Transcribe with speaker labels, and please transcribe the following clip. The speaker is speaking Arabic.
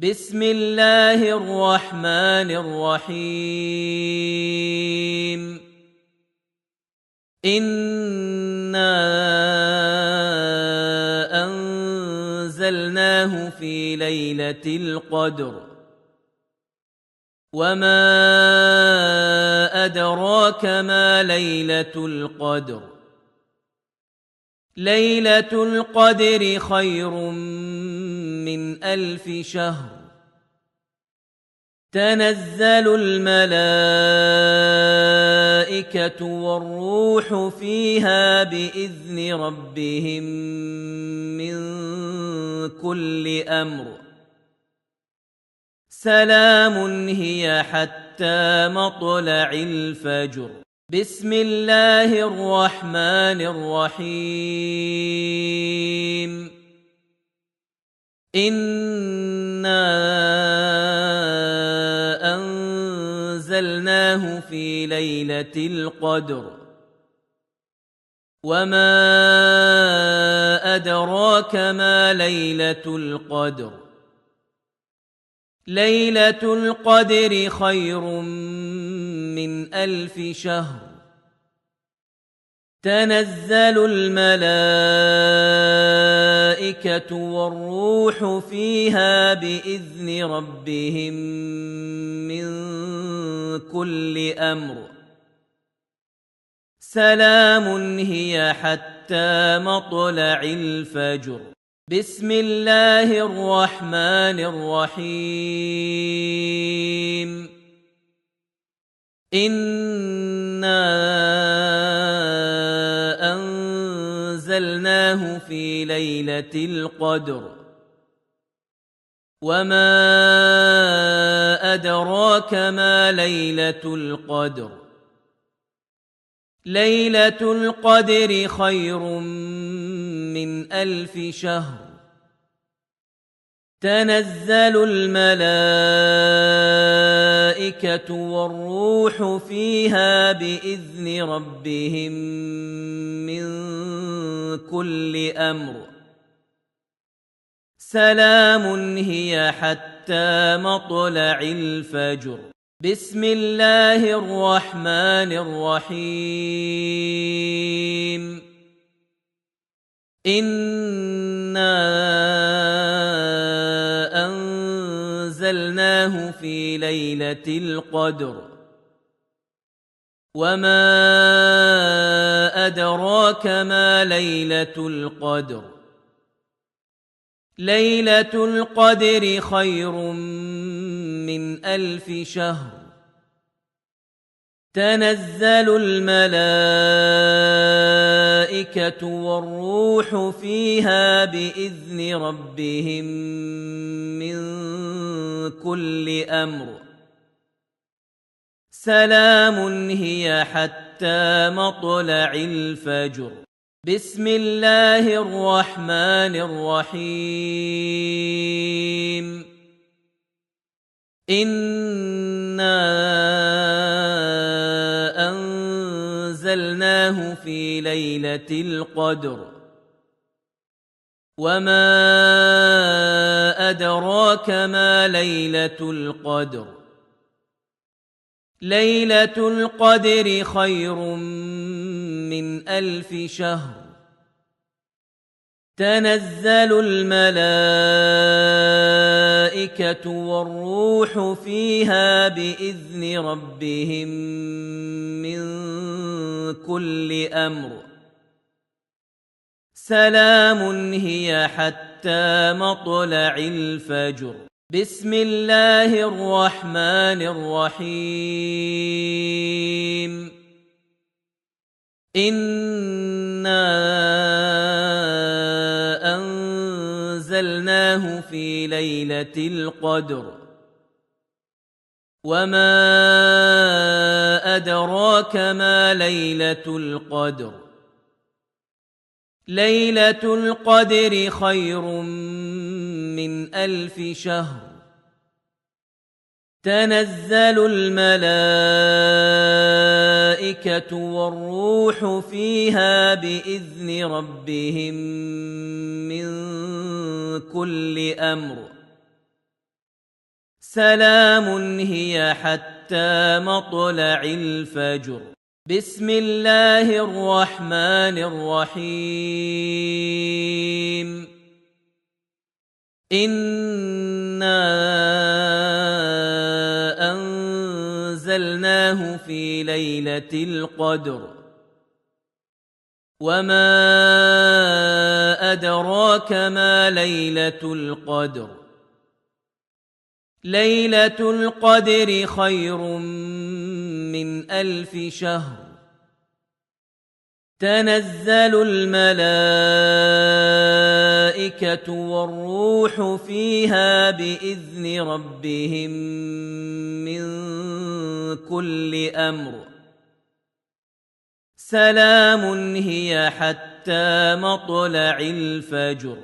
Speaker 1: بسم الله الرحمن الرحيم. إنا أنزلناه في ليلة القدر وما أدراك ما ليلة القدر. ليلة القدر خير من 1000 شهر. تنزل الملائكة والروح فيها بإذن ربهم من كل أمر. سلام هي حتى مطلع الفجر. بسم الله الرحمن الرحيم. إنا أنزلناه في ليلة القدر وما أدراك ما ليلة القدر. ليلة القدر خير من 1000 شهر. تنزل الملائكة والروح فيها بإذن ربهم من كل أمر. سلام هي حتى مطلع الفجر. بسم الله الرحمن الرحيم. إنا أنزلناه في ليلة القدر وما أدراك ما ليلة القدر. ليلة القدر خير من 1000 شهر. تنزل الملائكة والروح فيها بإذن ربهم من كل أمر. سلام هي حتى مطلع الفجر. بسم الله الرحمن الرحيم. إنا أنزلناه في ليلة القدر وما أدراك ما ليلة القدر. ليلة القدر خير من 1000 شهر. تنزل الملائكة والروح فيها بإذن ربهم من كل أمر. سلام هي حتى مطلع الفجر. بسم الله الرحمن الرحيم. إنا أنزلناه في ليلة القدر وما أدراك ما ليلة القدر. ليلة القدر خير من 1000 شهر. تنزل الملائكة والروح فيها بإذن ربهم من كل أمر. سلام هي حتى مطلع الفجر. بسم الله الرحمن الرحيم. إنا أنزلناه في ليلة القدر وما أدراك ما ليلة القدر. ليلة القدر خير من 1000 شهر. تنزل الملائكة والروح فيها بإذن ربهم من كل أمر. سلام هي حتى مطلع الفجر. بسم الله الرحمن الرحيم. إنا أنزلناه في ليلة القدر وما أدراك ما ليلة القدر. ليلة القدر خير من 1000 شهر. تنزل الملائكة والروح فيها بإذن ربهم من كل أمر. سلام هي حتى مطلع الفجر.